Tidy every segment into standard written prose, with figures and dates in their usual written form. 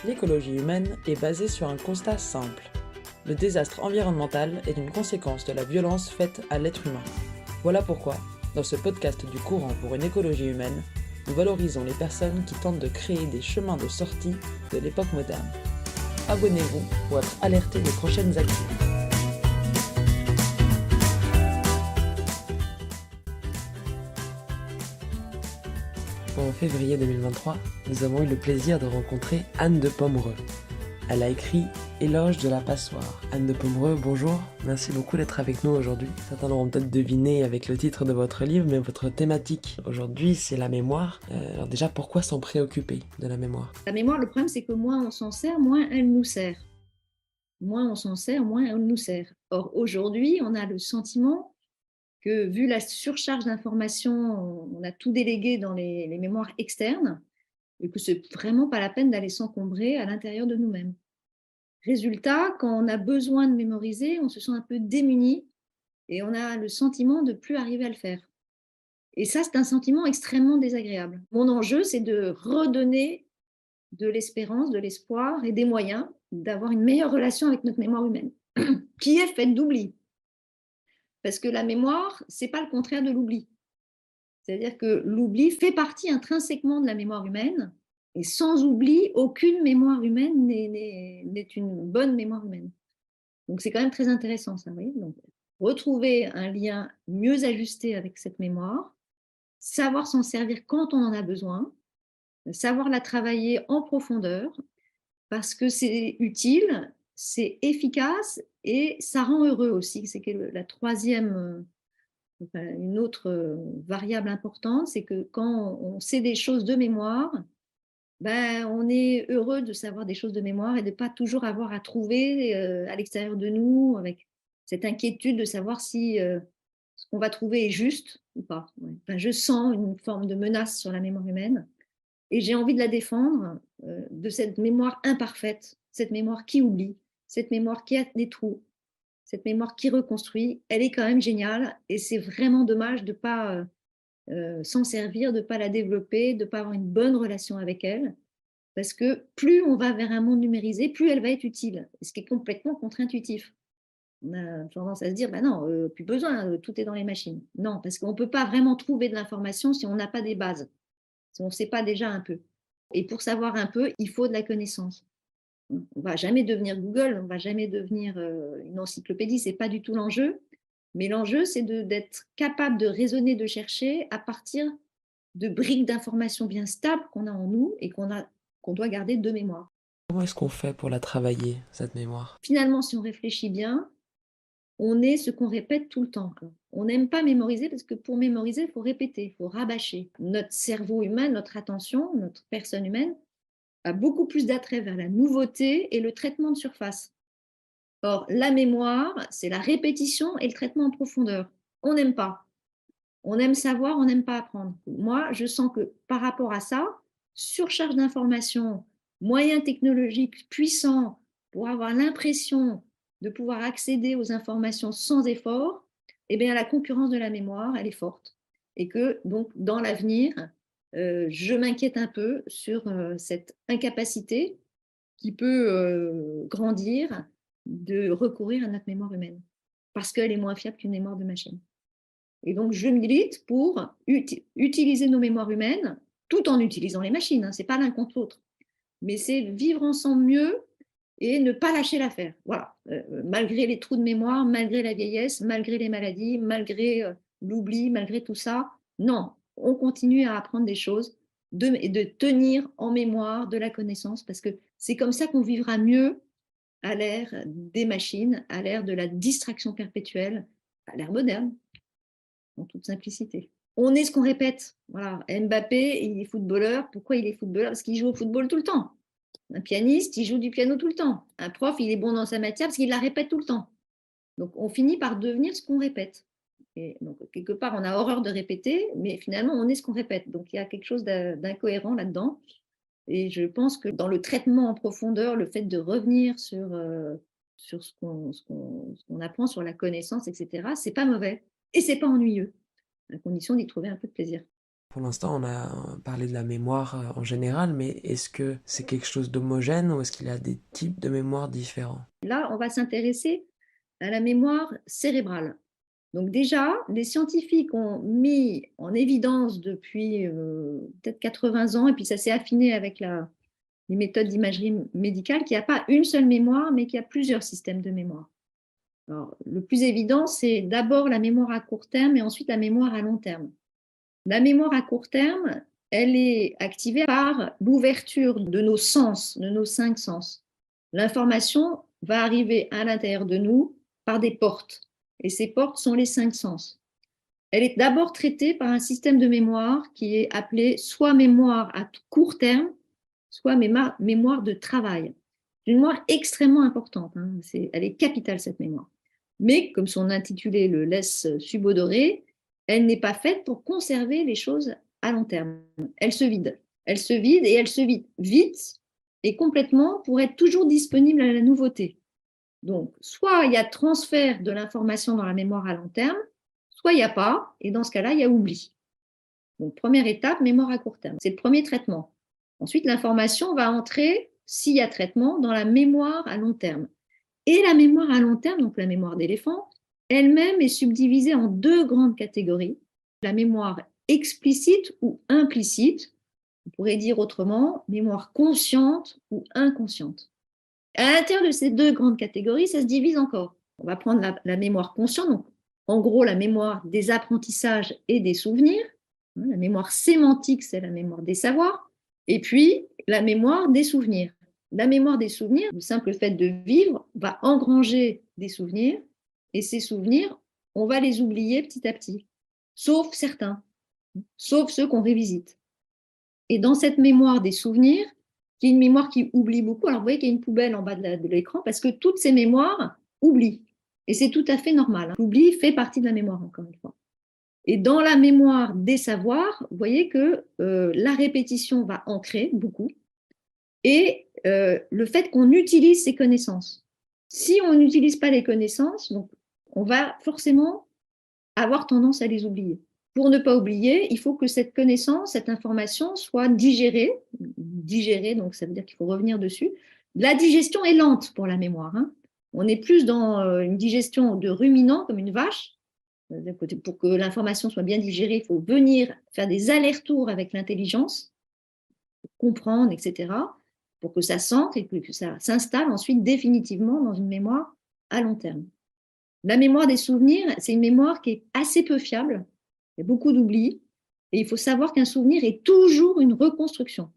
L'écologie humaine est basée sur un constat simple. Le désastre environnemental est une conséquence de la violence faite à l'être humain. Voilà pourquoi, dans ce podcast du courant pour une écologie humaine, nous valorisons les personnes qui tentent de créer des chemins de sortie de l'époque moderne. Abonnez-vous pour être alerté des prochaines actions. En février 2023, nous avons eu le plaisir de rencontrer Anne de Pomereux. Elle a écrit Éloge de la passoire. Anne de Pomereux, bonjour, merci beaucoup d'être avec nous aujourd'hui. Certains l'auront peut-être deviné avec le titre de votre livre, mais votre thématique aujourd'hui, c'est la mémoire. Alors déjà, pourquoi s'en préoccuper de la mémoire ? La mémoire, le problème, c'est que moins on s'en sert, moins elle nous sert. Moins on s'en sert, moins elle nous sert. Or, aujourd'hui, on a le sentiment que, vu la surcharge d'informations, on a tout délégué dans les mémoires externes et que c'est vraiment pas la peine d'aller s'encombrer à l'intérieur de nous-mêmes. Résultat, quand on a besoin de mémoriser, on se sent un peu démuni et on a le sentiment de ne plus arriver à le faire. Et ça, c'est un sentiment extrêmement désagréable. Mon enjeu, c'est de redonner de l'espérance, de l'espoir et des moyens d'avoir une meilleure relation avec notre mémoire humaine, qui est faite d'oubli. Parce que la mémoire, ce n'est pas le contraire de l'oubli. C'est-à-dire que l'oubli fait partie intrinsèquement de la mémoire humaine, et sans oubli, aucune mémoire humaine n'est une bonne mémoire humaine. Donc c'est quand même très intéressant ça, oui. Donc, retrouver un lien mieux ajusté avec cette mémoire, savoir s'en servir quand on en a besoin, savoir la travailler en profondeur, parce que c'est utile, c'est efficace et ça rend heureux aussi. C'est que la troisième, une autre variable importante, c'est que quand on sait des choses de mémoire, ben, on est heureux de savoir des choses de mémoire et de ne pas toujours avoir à trouver à l'extérieur de nous, avec cette inquiétude de savoir si ce qu'on va trouver est juste ou pas. Ouais. Enfin, je sens une forme de menace sur la mémoire humaine et j'ai envie de la défendre de cette mémoire imparfaite, cette mémoire qui oublie, cette mémoire qui a des trous, cette mémoire qui reconstruit. Elle est quand même géniale et c'est vraiment dommage de ne pas s'en servir, de ne pas la développer, de ne pas avoir une bonne relation avec elle. Parce que plus on va vers un monde numérisé, plus elle va être utile, ce qui est complètement contre-intuitif. On a tendance à se dire, bah non, plus besoin, tout est dans les machines. Non, parce qu'on ne peut pas vraiment trouver de l'information si on n'a pas des bases, si on ne sait pas déjà un peu. Et pour savoir un peu, il faut de la connaissance. On ne va jamais devenir Google, on ne va jamais devenir une encyclopédie, ce n'est pas du tout l'enjeu. Mais l'enjeu, c'est d'être capable de raisonner, de chercher à partir de briques d'informations bien stables qu'on a en nous et qu'on doit garder de mémoire. Comment est-ce qu'on fait pour la travailler, cette mémoire ? Finalement, si on réfléchit bien, on est ce qu'on répète tout le temps. On n'aime pas mémoriser parce que pour mémoriser, il faut répéter, il faut rabâcher. Notre cerveau humain, notre attention, notre personne humaine a beaucoup plus d'attrait vers la nouveauté et le traitement de surface. Or, la mémoire, c'est la répétition et le traitement en profondeur. On n'aime pas. On aime savoir, on n'aime pas apprendre. Moi, je sens que par rapport à ça, surcharge d'informations, moyens technologiques puissants pour avoir l'impression de pouvoir accéder aux informations sans effort, eh bien, la concurrence de la mémoire, elle est forte. Et que, donc, dans l'avenir, je m'inquiète un peu sur cette incapacité qui peut grandir de recourir à notre mémoire humaine, parce qu'elle est moins fiable qu'une mémoire de machine. Et donc, je milite pour utiliser nos mémoires humaines tout en utilisant les machines. Hein, ce n'est pas l'un contre l'autre. Mais c'est vivre ensemble mieux et ne pas lâcher l'affaire. Voilà. Malgré les trous de mémoire, malgré la vieillesse, malgré les maladies, malgré l'oubli, malgré tout ça, non, on continue à apprendre des choses et de tenir en mémoire de la connaissance parce que c'est comme ça qu'on vivra mieux à l'ère des machines, à l'ère de la distraction perpétuelle, à l'ère moderne en toute simplicité. On est ce qu'on répète. Voilà. Mbappé, il est footballeur. Pourquoi il est footballeur? Parce qu'il joue au football tout le temps. Un pianiste, il joue du piano tout le temps. Un prof, il est bon dans sa matière parce qu'il la répète tout le temps. Donc, on finit par devenir ce qu'on répète. Et donc, quelque part, on a horreur de répéter, mais finalement, on est ce qu'on répète. Donc, il y a quelque chose d'incohérent là-dedans. Et je pense que dans le traitement en profondeur, le fait de revenir sur ce qu'on apprend, sur la connaissance, etc., c'est pas mauvais. Et c'est pas ennuyeux, à condition d'y trouver un peu de plaisir. Pour l'instant, on a parlé de la mémoire en général, mais est-ce que c'est quelque chose d'homogène ou est-ce qu'il y a des types de mémoire différents? Là, on va s'intéresser à la mémoire cérébrale. Donc déjà, les scientifiques ont mis en évidence depuis peut-être 80 ans, et puis ça s'est affiné avec les méthodes d'imagerie médicale, qu'il n'y a pas une seule mémoire, mais qu'il y a plusieurs systèmes de mémoire. Alors, le plus évident, c'est d'abord la mémoire à court terme et ensuite la mémoire à long terme. La mémoire à court terme, elle est activée par l'ouverture de nos sens, de nos 5 sens. L'information va arriver à l'intérieur de nous par des portes. Et ces portes sont les 5 sens. Elle est d'abord traitée par un système de mémoire qui est appelé soit mémoire à court terme, soit mémoire de travail. C'est une mémoire extrêmement importante. Hein. Elle est capitale, cette mémoire. Mais, comme son intitulé le laisse subodorer, elle n'est pas faite pour conserver les choses à long terme. Elle se vide. Elle se vide et elle se vide vite et complètement pour être toujours disponible à la nouveauté. Donc, soit il y a transfert de l'information dans la mémoire à long terme, soit il n'y a pas, et dans ce cas-là, il y a oubli. Donc, première étape, mémoire à court terme. C'est le premier traitement. Ensuite, l'information va entrer, s'il y a traitement, dans la mémoire à long terme. Et la mémoire à long terme, donc la mémoire d'éléphant, elle-même est subdivisée en 2 grandes catégories. La mémoire explicite ou implicite, on pourrait dire autrement, mémoire consciente ou inconsciente. À l'intérieur de ces 2 grandes catégories, ça se divise encore. On va prendre la mémoire consciente, donc en gros la mémoire des apprentissages et des souvenirs. La mémoire sémantique, c'est la mémoire des savoirs. Et puis la mémoire des souvenirs. La mémoire des souvenirs, le simple fait de vivre, va engranger des souvenirs. Et ces souvenirs, on va les oublier petit à petit. Sauf certains. Sauf ceux qu'on révisite. Et dans cette mémoire des souvenirs, qui est une mémoire qui oublie beaucoup. Alors, vous voyez qu'il y a une poubelle en bas de l'écran parce que toutes ces mémoires oublient. Et c'est tout à fait normal. Hein. L'oubli fait partie de la mémoire, encore une fois. Et dans la mémoire des savoirs, vous voyez que la répétition va ancrer beaucoup. Et le fait qu'on utilise ces connaissances. Si on n'utilise pas les connaissances, donc, on va forcément avoir tendance à les oublier. Pour ne pas oublier, il faut que cette connaissance, cette information soit digérée. Digérée, donc ça veut dire qu'il faut revenir dessus. La digestion est lente pour la mémoire. Hein. On est plus dans une digestion de ruminant, comme une vache. Pour que l'information soit bien digérée, il faut venir faire des allers-retours avec l'intelligence, comprendre, etc., pour que ça s'ancre et que ça s'installe ensuite définitivement dans une mémoire à long terme. La mémoire des souvenirs, c'est une mémoire qui est assez peu fiable. Il y a beaucoup d'oubli. Et il faut savoir qu'un souvenir est toujours une reconstruction.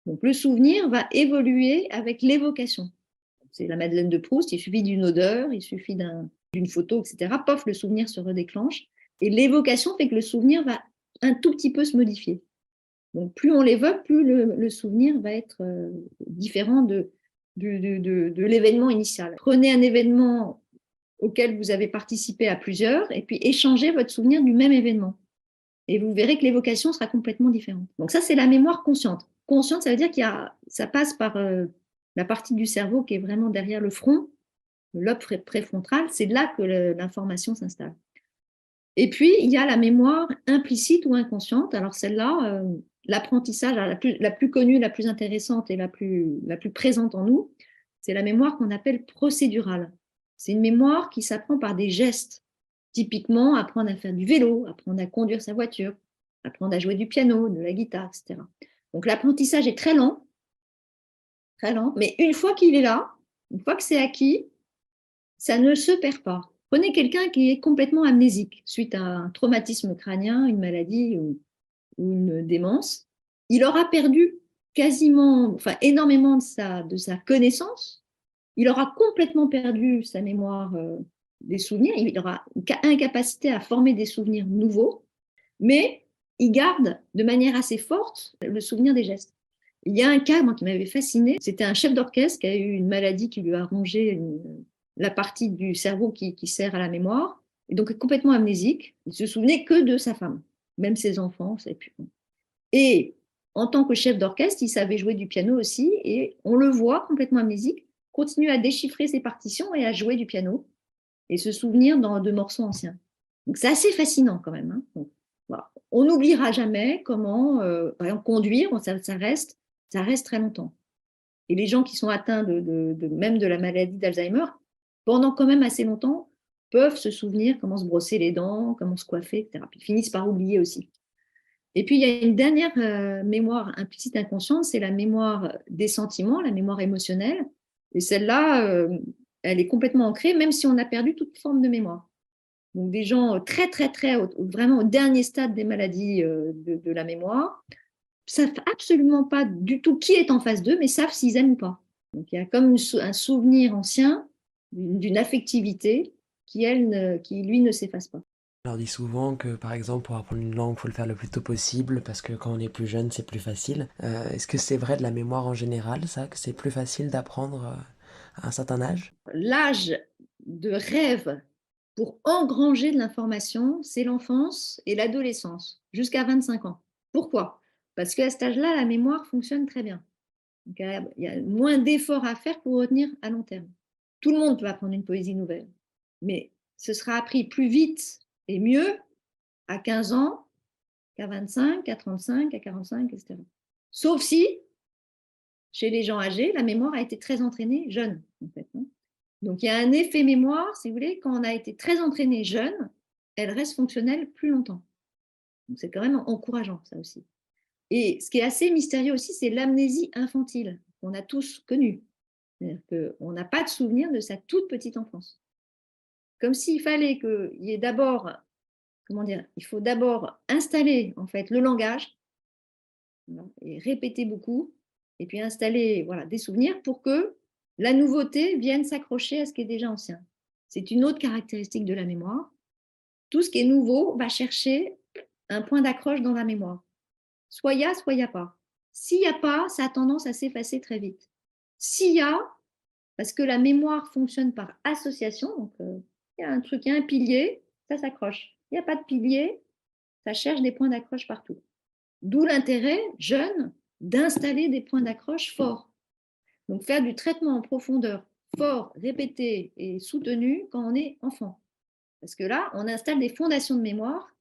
Donc le souvenir va évoluer avec l'évocation. C'est la Madeleine de Proust, il suffit d'une odeur, il suffit d'une photo, etc. Pof, le souvenir se redéclenche. Et l'évocation fait que le souvenir va un tout petit peu se modifier. Donc plus on l'évoque, plus le souvenir va être différent de l'événement initial. Prenez un événement auquel vous avez participé à plusieurs, et puis échangez votre souvenir du même événement. Et vous verrez que l'évocation sera complètement différente. Donc ça, c'est la mémoire consciente. Consciente, ça veut dire ça passe par la partie du cerveau qui est vraiment derrière le front, le lobe préfrontal. C'est là que l'information s'installe. Et puis, il y a la mémoire implicite ou inconsciente. Alors celle-là, l'apprentissage, la plus connue, la plus intéressante et la plus présente en nous, c'est la mémoire qu'on appelle procédurale. C'est une mémoire qui s'apprend par des gestes. Typiquement, apprendre à faire du vélo, apprendre à conduire sa voiture, apprendre à jouer du piano, de la guitare, etc. Donc l'apprentissage est très lent, mais une fois qu'il est là, une fois que c'est acquis, ça ne se perd pas. Prenez quelqu'un qui est complètement amnésique suite à un traumatisme crânien, une maladie ou une démence. Il aura perdu énormément de sa connaissance. Il aura complètement perdu sa mémoire des souvenirs. Il aura une incapacité à former des souvenirs nouveaux, mais il garde de manière assez forte le souvenir des gestes. Il y a un cas, moi, qui m'avait fasciné. C'était un chef d'orchestre qui a eu une maladie qui lui a rongé la partie du cerveau qui sert à la mémoire, et donc complètement amnésique. Il se souvenait que de sa femme, même ses enfants. Et en tant que chef d'orchestre, il savait jouer du piano aussi, et on le voit complètement amnésique, continue à déchiffrer ses partitions et à jouer du piano, et se souvenir de morceaux anciens. Donc c'est assez fascinant quand même. Hein. Donc, voilà. On n'oubliera jamais comment, par exemple, conduire, ça reste très longtemps. Et les gens qui sont atteints même de la maladie d'Alzheimer, pendant quand même assez longtemps, peuvent se souvenir comment se brosser les dents, comment se coiffer, etc. Puis ils finissent par oublier aussi. Et puis, il y a une dernière mémoire implicite inconsciente, c'est la mémoire des sentiments, la mémoire émotionnelle. Et celle-là, elle est complètement ancrée, même si on a perdu toute forme de mémoire. Donc, des gens très, très, très, vraiment au dernier stade des maladies de la mémoire, savent absolument pas du tout qui est en face d'eux, mais savent s'ils aiment ou pas. Donc, il y a comme un souvenir ancien d'une affectivité qui, lui, ne s'efface pas. On leur dit souvent que, par exemple, pour apprendre une langue, il faut le faire le plus tôt possible parce que quand on est plus jeune, c'est plus facile. Est-ce que c'est vrai de la mémoire en général, ça, que c'est plus facile d'apprendre à un certain âge? L'âge de rêve pour engranger de l'information, c'est l'enfance et l'adolescence, jusqu'à 25 ans. Pourquoi? Parce qu'à cet âge-là, la mémoire fonctionne très bien. Donc, il y a moins d'efforts à faire pour retenir à long terme. Tout le monde peut apprendre une poésie nouvelle, mais ce sera appris plus vite et mieux à 15 ans qu'à 25, qu'à 35, à 45, etc. Sauf si, chez les gens âgés, la mémoire a été très entraînée jeune, en fait. Donc, il y a un effet mémoire, si vous voulez, quand on a été très entraîné jeune, elle reste fonctionnelle plus longtemps. Donc, c'est quand même encourageant, ça aussi. Et ce qui est assez mystérieux aussi, c'est l'amnésie infantile, qu'on a tous connue. C'est-à-dire qu'on n'a pas de souvenir de sa toute petite enfance. Comme s'il fallait qu'il y ait d'abord, comment dire, il faut d'abord installer en fait le langage, et répéter beaucoup, et puis installer voilà, des souvenirs pour que la nouveauté vienne s'accrocher à ce qui est déjà ancien. C'est une autre caractéristique de la mémoire. Tout ce qui est nouveau va chercher un point d'accroche dans la mémoire. Soit il y a, soit il n'y a pas. S'il n'y a pas, ça a tendance à s'effacer très vite. S'il y a, parce que la mémoire fonctionne par association, donc il y a un truc, il y a un pilier, ça s'accroche. Il n'y a pas de pilier, ça cherche des points d'accroche partout. D'où l'intérêt, jeune, d'installer des points d'accroche forts. Donc faire du traitement en profondeur fort, répété et soutenu quand on est enfant. Parce que là, on installe des fondations de mémoire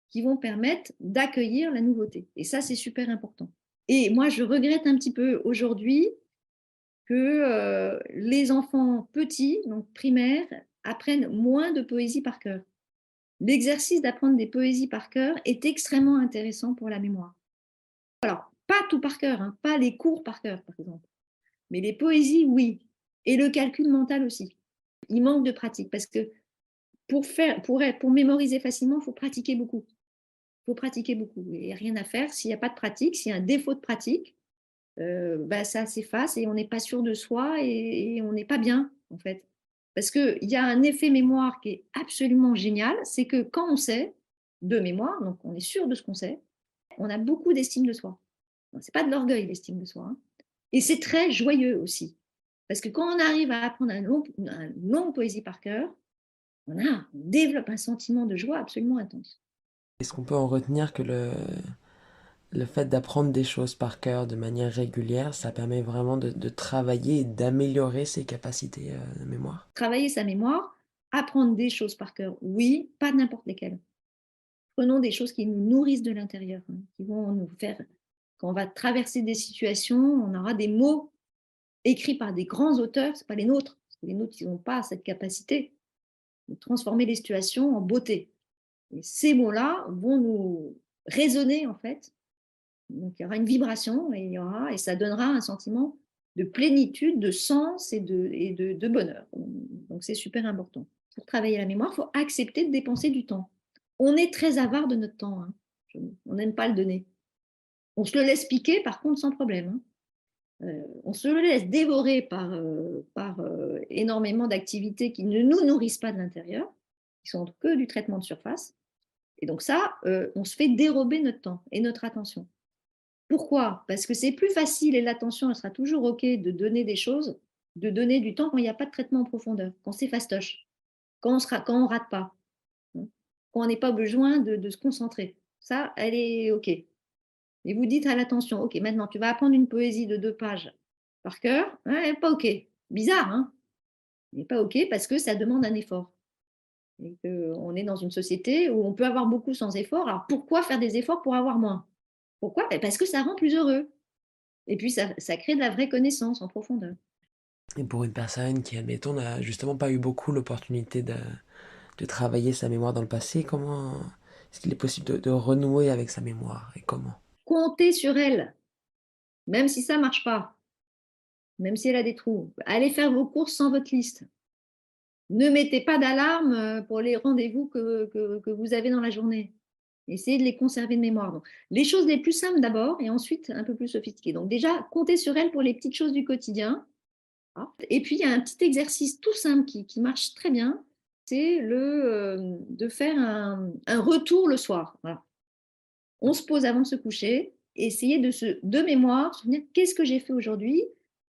qui vont permettre d'accueillir la nouveauté. Et ça, c'est super important. Et moi, je regrette un petit peu aujourd'hui que les enfants petits, donc primaires, apprennent moins de poésie par cœur. L'exercice d'apprendre des poésies par cœur est extrêmement intéressant pour la mémoire. Alors, pas tout par cœur, hein, pas les cours par cœur, par exemple. Mais les poésies, oui. Et le calcul mental aussi. Il manque de pratique parce que pour mémoriser facilement, il faut pratiquer beaucoup. Il faut pratiquer beaucoup. Et rien à faire. S'il n'y a pas de pratique, s'il y a un défaut de pratique, ça s'efface et on n'est pas sûr de soi et on n'est pas bien, en fait. Parce qu'il y a un effet mémoire qui est absolument génial, c'est que quand on sait de mémoire, donc on est sûr de ce qu'on sait, on a beaucoup d'estime de soi. Ce n'est pas de l'orgueil, l'estime de soi. Hein. Et c'est très joyeux aussi. Parce que quand on arrive à apprendre une longue poésie par cœur, on développe un sentiment de joie absolument intense. Est-ce qu'on peut en retenir que le fait d'apprendre des choses par cœur de manière régulière, ça permet vraiment de travailler et d'améliorer ses capacités de mémoire? Travailler sa mémoire, apprendre des choses par cœur, oui, pas n'importe lesquelles. Prenons des choses qui nous nourrissent de l'intérieur, hein, qui vont nous faire, quand on va traverser des situations, on aura des mots écrits par des grands auteurs, ce pas les nôtres, parce que les nôtres, ils n'ont pas cette capacité de transformer les situations en beauté. Et ces mots-là vont nous résonner, en fait. Donc, il y aura une vibration et ça donnera un sentiment de plénitude, de sens et de bonheur. Donc, c'est super important. Pour travailler la mémoire, il faut accepter de dépenser du temps. On est très avare de notre temps. Hein. On n'aime pas le donner. On se le laisse piquer, par contre, sans problème. Hein. On se le laisse dévorer par énormément d'activités qui ne nous nourrissent pas de l'intérieur, qui sont que du traitement de surface. Et donc ça, on se fait dérober notre temps et notre attention. Pourquoi? Parce que c'est plus facile et l'attention, elle sera toujours OK de donner des choses, de donner du temps quand il n'y a pas de traitement en profondeur, quand c'est fastoche, quand on rate pas, hein, quand on n'est pas besoin de se concentrer. Ça, elle est OK. Et vous dites à l'attention, OK, maintenant tu vas apprendre une poésie de 2 pages par cœur. Ouais, pas OK. Bizarre, hein? Mais pas OK parce que ça demande un effort. Et qu'on est dans une société où on peut avoir beaucoup sans effort. Alors pourquoi faire des efforts pour avoir moins? Pourquoi? Parce que ça rend plus heureux. Et puis ça crée de la vraie connaissance en profondeur. Et pour une personne qui, admettons, n'a justement pas eu beaucoup l'opportunité de travailler sa mémoire dans le passé, comment est-ce qu'il est possible de renouer avec sa mémoire et comment? Comptez sur elle, même si ça ne marche pas, même si elle a des trous. Allez faire vos courses sans votre liste. Ne mettez pas d'alarme pour les rendez-vous que vous avez dans la journée. Essayez de les conserver de mémoire. Donc, les choses les plus simples d'abord et ensuite un peu plus sophistiquées. Donc déjà, comptez sur elle pour les petites choses du quotidien. Et puis, il y a un petit exercice tout simple qui marche très bien, c'est de faire un retour le soir. Voilà. On se pose avant de se coucher, et essayer de mémoire, se souvenir qu'est-ce que j'ai fait aujourd'hui,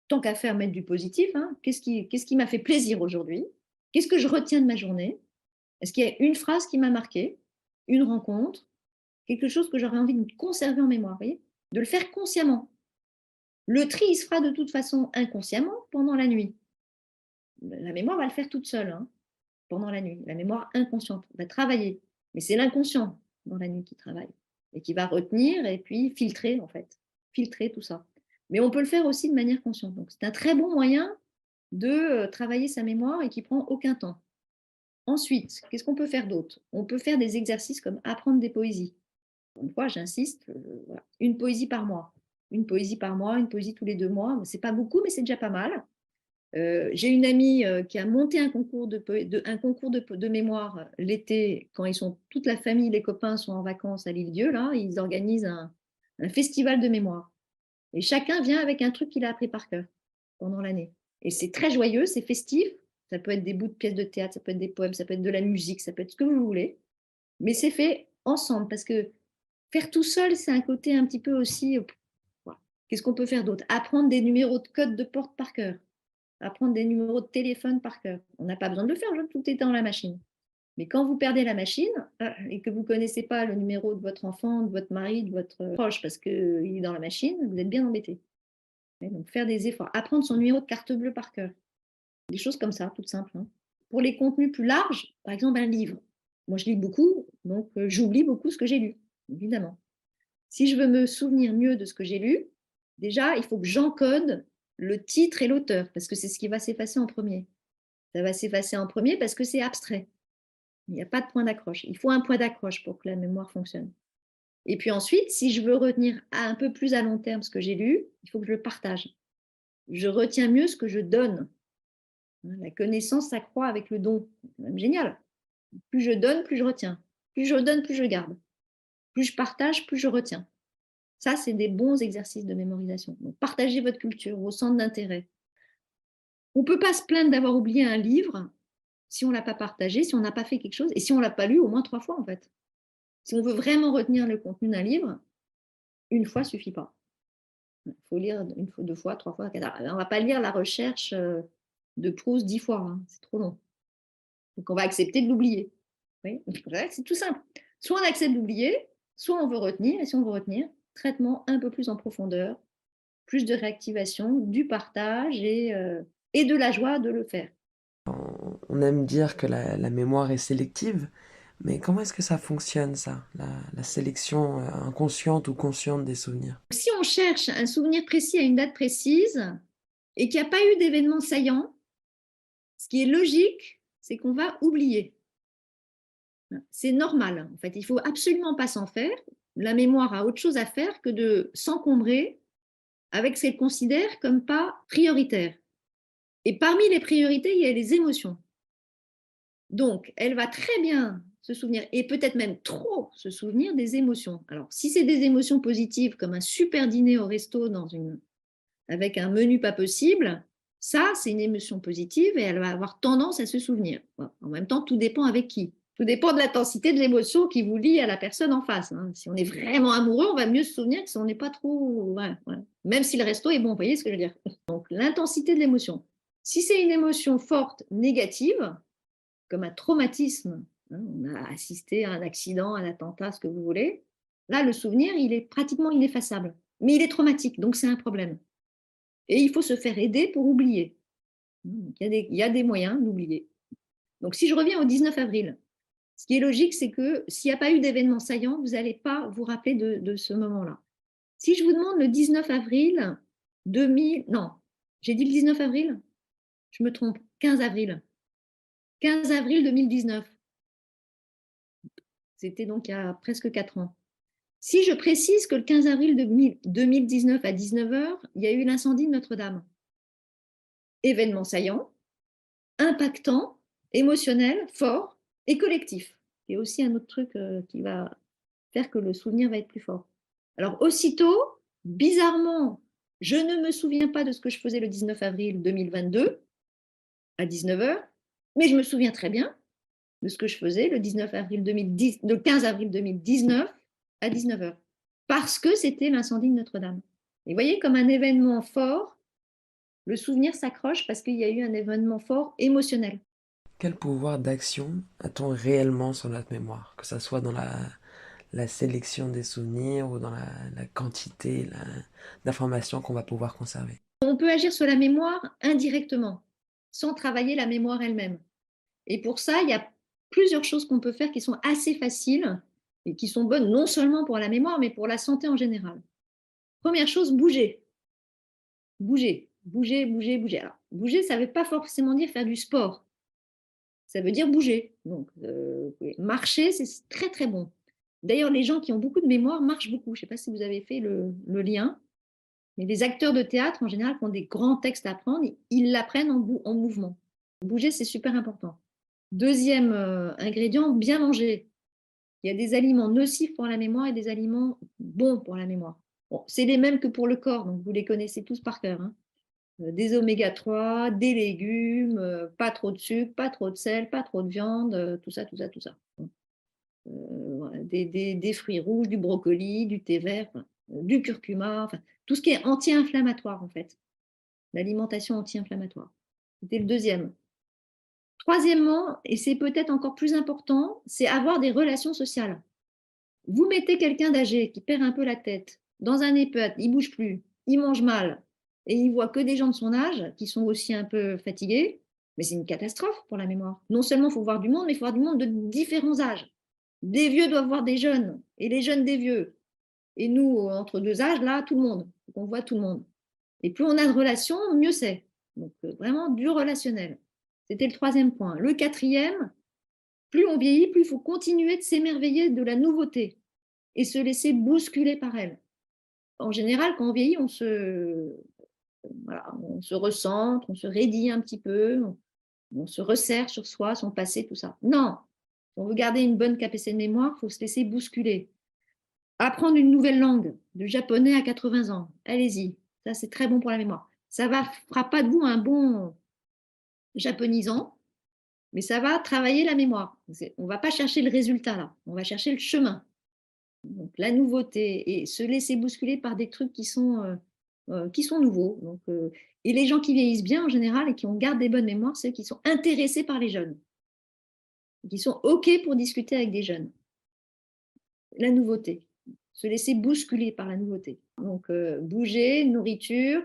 tant qu'à faire, mettre du positif, hein, qu'est-ce qui m'a fait plaisir aujourd'hui, qu'est-ce que je retiens de ma journée, est-ce qu'il y a une phrase qui m'a marqué, une rencontre, quelque chose que j'aurais envie de conserver en mémoire, voyez, de le faire consciemment. Le tri, il se fera de toute façon inconsciemment pendant la nuit. La mémoire va le faire toute seule hein, pendant la nuit. La mémoire inconsciente va travailler. Mais c'est l'inconscient dans la nuit qui travaille et qui va retenir et puis filtrer en fait. Filtrer tout ça. Mais on peut le faire aussi de manière consciente. Donc c'est un très bon moyen de travailler sa mémoire et qui prend aucun temps. Ensuite, qu'est-ce qu'on peut faire d'autre? On peut faire des exercices comme apprendre des poésies. Une fois, j'insiste, voilà, une poésie par mois. Une poésie par mois, une poésie tous les 2 mois. C'est pas beaucoup, mais c'est déjà pas mal. J'ai une amie qui a monté un concours de mémoire l'été, quand toute la famille, les copains sont en vacances à l'île-Dieu, là, ils organisent un festival de mémoire. Et chacun vient avec un truc qu'il a appris par cœur pendant l'année. Et c'est très joyeux, c'est festif. Ça peut être des bouts de pièces de théâtre, ça peut être des poèmes, ça peut être de la musique, ça peut être ce que vous voulez. Mais c'est fait ensemble, parce que faire tout seul, c'est un côté un petit peu aussi. Voilà. Qu'est-ce qu'on peut faire d'autre? Apprendre des numéros de code de porte par cœur. Apprendre des numéros de téléphone par cœur. On n'a pas besoin de le faire, tout est dans la machine. Mais quand vous perdez la machine et que vous ne connaissez pas le numéro de votre enfant, de votre mari, de votre proche, parce qu'il est dans la machine, vous êtes bien embêté. Donc faire des efforts. Apprendre son numéro de carte bleue par cœur. Des choses comme ça, toutes simples. Hein. Pour les contenus plus larges, par exemple un livre. Moi, je lis beaucoup, donc j'oublie beaucoup ce que j'ai lu, évidemment. Si je veux me souvenir mieux de ce que j'ai lu, déjà, il faut que j'encode le titre et l'auteur, parce que c'est ce qui va s'effacer en premier. Ça va s'effacer en premier parce que c'est abstrait. Il n'y a pas de point d'accroche. Il faut un point d'accroche pour que la mémoire fonctionne. Et puis ensuite, si je veux retenir un peu plus à long terme ce que j'ai lu, il faut que je le partage. Je retiens mieux ce que je donne. La connaissance s'accroît avec le don. C'est même génial. Plus je donne, plus je retiens. Plus je donne, plus je garde. Plus je partage, plus je retiens. Ça, c'est des bons exercices de mémorisation. Donc, partagez votre culture, vos centres d'intérêt. On ne peut pas se plaindre d'avoir oublié un livre si on ne l'a pas partagé, si on n'a pas fait quelque chose, et si on ne l'a pas lu au moins 3 fois, en fait. Si on veut vraiment retenir le contenu d'un livre, une fois ne suffit pas. Il faut lire une fois, 2 fois, 3 fois, 4. On ne va pas lire la recherche de Proust 10 fois, hein. C'est trop long. Donc, on va accepter de l'oublier. Oui, c'est tout simple. Soit on accepte d'oublier, soit on veut retenir, et si on veut retenir, traitement un peu plus en profondeur, plus de réactivation, du partage et de la joie de le faire. On aime dire que la mémoire est sélective, mais comment est-ce que ça fonctionne, ça, la sélection inconsciente ou consciente des souvenirs? Si on cherche un souvenir précis à une date précise et qu'il n'y a pas eu d'événement saillant, ce qui est logique, c'est qu'on va oublier. C'est normal. En fait, il ne faut absolument pas s'en faire. La mémoire a autre chose à faire que de s'encombrer avec ce qu'elle considère comme pas prioritaire. Et parmi les priorités, il y a les émotions. Donc, elle va très bien se souvenir, et peut-être même trop se souvenir des émotions. Alors, si c'est des émotions positives, comme un super dîner au resto avec un menu pas possible, ça, c'est une émotion positive et elle va avoir tendance à se souvenir. En même temps, tout dépend avec qui. Tout dépend de l'intensité de l'émotion qui vous lie à la personne en face. Hein. Si on est vraiment amoureux, on va mieux se souvenir que si on n'est pas trop... Ouais. Même si le resto est bon, vous voyez ce que je veux dire. Donc, l'intensité de l'émotion. Si c'est une émotion forte, négative, comme un traumatisme, hein, on a assisté à un accident, un attentat, ce que vous voulez, là, le souvenir, il est pratiquement ineffaçable. Mais il est traumatique, donc c'est un problème. Et il faut se faire aider pour oublier. Il y a des moyens d'oublier. Donc, si je reviens au 19 avril, ce qui est logique, c'est que s'il n'y a pas eu d'événement saillant, vous n'allez pas vous rappeler de ce moment-là. Si je vous demande le 19 avril 2000, non, j'ai dit le 19 avril, je me trompe, 15 avril. 15 avril 2019. C'était donc il y a presque 4 ans. Si je précise que le 15 avril 2019 à 19h, il y a eu l'incendie de Notre-Dame. Événement saillant, impactant, émotionnel, fort et collectif. C'est aussi un autre truc qui va faire que le souvenir va être plus fort. Alors aussitôt, bizarrement, je ne me souviens pas de ce que je faisais le 19 avril 2022 à 19h, mais je me souviens très bien de ce que je faisais le 19 avril 2010, le 15 avril 2019 à 19h, parce que c'était l'incendie de Notre-Dame. Et vous voyez, comme un événement fort, le souvenir s'accroche parce qu'il y a eu un événement fort émotionnel. Quel pouvoir d'action a-t-on réellement sur notre mémoire, que ce soit dans la sélection des souvenirs ou dans la quantité d'informations qu'on va pouvoir conserver? On peut agir sur la mémoire indirectement, sans travailler la mémoire elle-même. Et pour ça, il y a plusieurs choses qu'on peut faire qui sont assez faciles et qui sont bonnes non seulement pour la mémoire, mais pour la santé en général. Première chose, bouger. Bouger, bouger, bouger, bouger. Alors, bouger, ça ne veut pas forcément dire faire du sport. Ça veut dire bouger. Donc, marcher, c'est très, très bon. D'ailleurs, les gens qui ont beaucoup de mémoire marchent beaucoup. Je ne sais pas si vous avez fait le lien, mais les acteurs de théâtre, en général, qui ont des grands textes à apprendre, ils l'apprennent en mouvement. Bouger, c'est super important. Deuxième ingrédient, bien manger. Il y a des aliments nocifs pour la mémoire et des aliments bons pour la mémoire. Bon, c'est les mêmes que pour le corps, donc vous les connaissez tous par cœur. Hein. Des oméga 3, des légumes, pas trop de sucre, pas trop de sel, pas trop de viande, tout ça, tout ça, tout ça. Des fruits rouges, du brocoli, du thé vert, du curcuma, enfin, tout ce qui est anti-inflammatoire en fait. L'alimentation anti-inflammatoire. C'était le deuxième. Troisièmement, et c'est peut-être encore plus important, c'est avoir des relations sociales. Vous mettez quelqu'un d'âgé qui perd un peu la tête dans un EHPAD, il ne bouge plus, il mange mal, et il voit que des gens de son âge qui sont aussi un peu fatigués, mais c'est une catastrophe pour la mémoire. Non seulement il faut voir du monde, mais il faut voir du monde de différents âges. Des vieux doivent voir des jeunes, et les jeunes des vieux. Et nous, entre deux âges, là, tout le monde. On voit tout le monde. Et plus on a de relations, mieux c'est. Donc, vraiment du relationnel. C'était le troisième point. Le quatrième, plus on vieillit, plus il faut continuer de s'émerveiller de la nouveauté et se laisser bousculer par elle. En général, quand on vieillit, on se recentre, on se raidit un petit peu, on se resserre sur soi, son passé, tout ça. Non, si on veut garder une bonne capacité de mémoire, il faut se laisser bousculer. Apprendre une nouvelle langue, du japonais à 80 ans, allez-y, ça c'est très bon pour la mémoire. Ça ne fera pas de vous un bon japonisant, mais ça va travailler la mémoire. On ne va pas chercher le résultat là, on va chercher le chemin. Donc, la nouveauté et se laisser bousculer par des trucs qui sont nouveaux. Donc, et les gens qui vieillissent bien en général et qui ont gardé des bonnes mémoires, c'est ceux qui sont intéressés par les jeunes, qui sont OK pour discuter avec des jeunes. La nouveauté, se laisser bousculer par la nouveauté. Donc, bouger, nourriture,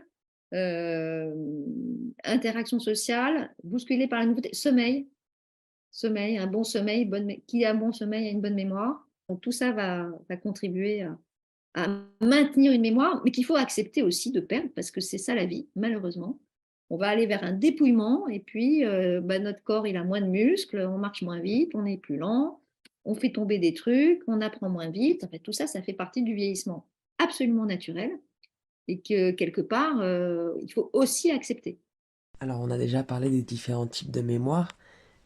interaction sociale, bousculer par la nouveauté, sommeil, un bon sommeil, qui a un bon sommeil a une bonne mémoire. Donc, tout ça va contribuer à maintenir une mémoire, mais qu'il faut accepter aussi de perdre, parce que c'est ça la vie, malheureusement. On va aller vers un dépouillement, et puis notre corps, il a moins de muscles, on marche moins vite, on est plus lent, on fait tomber des trucs, on apprend moins vite. En fait, tout ça, ça fait partie du vieillissement absolument naturel, et que quelque part, il faut aussi accepter. Alors, on a déjà parlé des différents types de mémoire,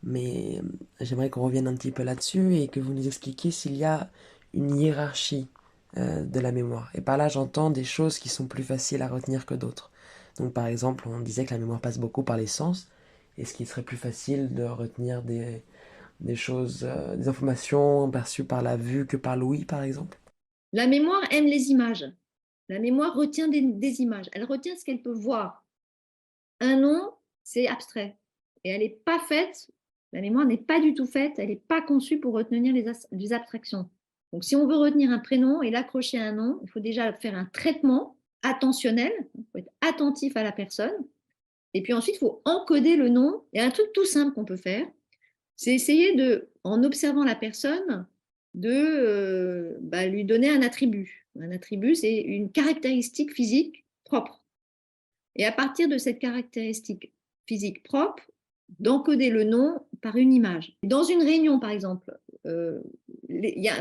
mais j'aimerais qu'on revienne un petit peu là-dessus et que vous nous expliquiez s'il y a une hiérarchie de la mémoire. Et par là, j'entends des choses qui sont plus faciles à retenir que d'autres. Donc, par exemple, on disait que la mémoire passe beaucoup par les sens. Est-ce qu'il serait plus facile de retenir des choses, des informations perçues par la vue que par l'ouïe, par exemple? La mémoire aime les images. La mémoire retient des images. Elle retient ce qu'elle peut voir. Un nom, c'est abstrait. Et elle n'est pas faite, la mémoire n'est pas du tout faite, elle n'est pas conçue pour retenir les abstractions. Donc, si on veut retenir un prénom et l'accrocher à un nom, il faut déjà faire un traitement attentionnel, il faut être attentif à la personne. Et puis ensuite, il faut encoder le nom. Il y a un truc tout simple qu'on peut faire. C'est essayer en observant la personne, de lui donner un attribut. Un attribut, c'est une caractéristique physique propre. Et à partir de cette caractéristique physique propre, d'encoder le nom par une image. Dans une réunion, par exemple,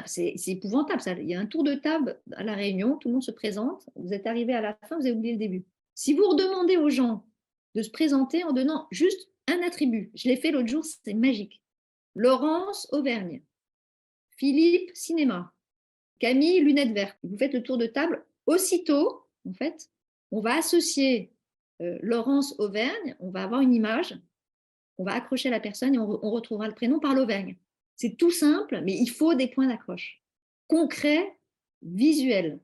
c'est épouvantable ça. Il y a un tour de table à la réunion, tout le monde se présente, vous êtes arrivé à la fin, vous avez oublié le début. Si vous redemandez aux gens de se présenter en donnant juste un attribut, je l'ai fait l'autre jour, c'est magique. Laurence, Auvergne. Philippe, cinéma. Camille, lunettes vertes. Vous faites le tour de table. Aussitôt, en fait, on va associer Laurence, Auvergne, on va avoir une image, on va accrocher la personne et on retrouvera le prénom par l'Auvergne. C'est tout simple, mais il faut des points d'accroche concrets, visuels,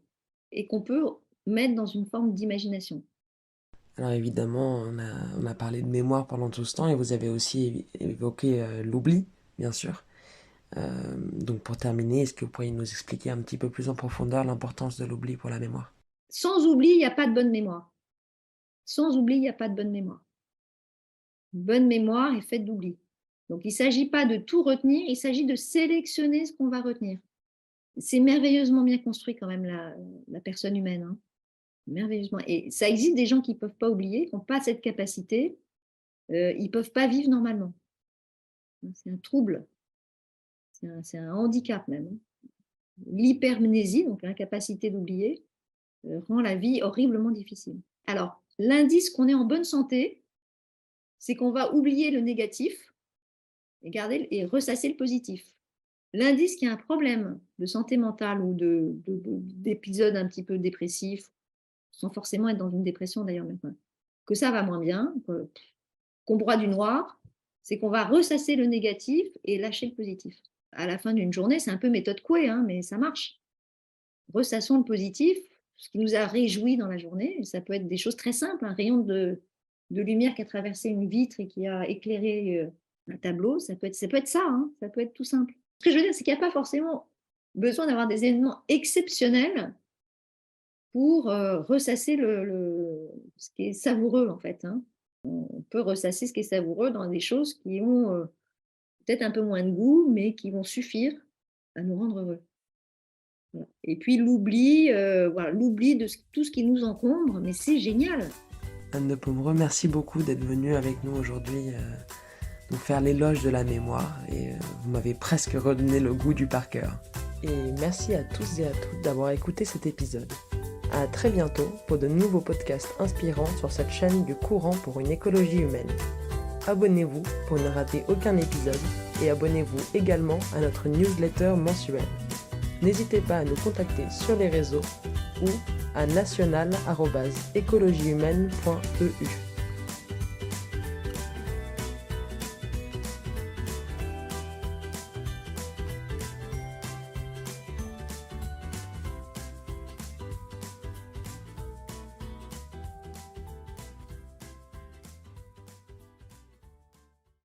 et qu'on peut mettre dans une forme d'imagination. Alors évidemment, on a parlé de mémoire pendant tout ce temps et vous avez aussi évoqué l'oubli, bien sûr. Donc pour terminer, est-ce que vous pourriez nous expliquer un petit peu plus en profondeur l'importance de l'oubli pour la mémoire? Sans oubli, il n'y a pas de bonne mémoire. Sans oubli, il n'y a pas de bonne mémoire. Une bonne mémoire est faite d'oubli. Donc il ne s'agit pas de tout retenir, il s'agit de sélectionner ce qu'on va retenir. C'est merveilleusement bien construit quand même la personne humaine. Hein. Merveilleusement. Et ça existe des gens qui ne peuvent pas oublier, qui n'ont pas cette capacité. Ils ne peuvent pas vivre normalement. C'est un trouble. C'est un handicap même. L'hypermnésie, donc l'incapacité d'oublier, rend la vie horriblement difficile. Alors, l'indice qu'on est en bonne santé, c'est qu'on va oublier le négatif et ressasser le positif. L'indice qu'il y a un problème de santé mentale ou d'épisode un petit peu dépressif, sans forcément être dans une dépression d'ailleurs, que ça va moins bien, qu'on broie du noir, c'est qu'on va ressasser le négatif et lâcher le positif. À la fin d'une journée, c'est un peu méthode Coué, hein, mais ça marche. Ressassons le positif, ce qui nous a réjouis dans la journée. Ça peut être des choses très simples, un rayon de lumière qui a traversé une vitre et qui a éclairé un tableau, ça peut être ça, hein, ça peut être tout simple. Ce que je veux dire, c'est qu'il n'y a pas forcément besoin d'avoir des événements exceptionnels pour ressasser ce qui est savoureux, en fait. Hein. On peut ressasser ce qui est savoureux dans des choses qui ont peut-être un peu moins de goût, mais qui vont suffire à nous rendre heureux. Voilà. Et puis l'oubli de tout ce qui nous encombre, mais c'est génial. Anne de Pomereux, merci beaucoup d'être venue avec nous aujourd'hui nous faire l'éloge de la mémoire et vous m'avez presque redonné le goût du par cœur. Et merci à tous et à toutes d'avoir écouté cet épisode. À très bientôt pour de nouveaux podcasts inspirants sur cette chaîne du courant pour une écologie humaine. Abonnez-vous pour ne rater aucun épisode et abonnez-vous également à notre newsletter mensuelle. N'hésitez pas à nous contacter sur les réseaux ou à national@écologiehumaine.eu.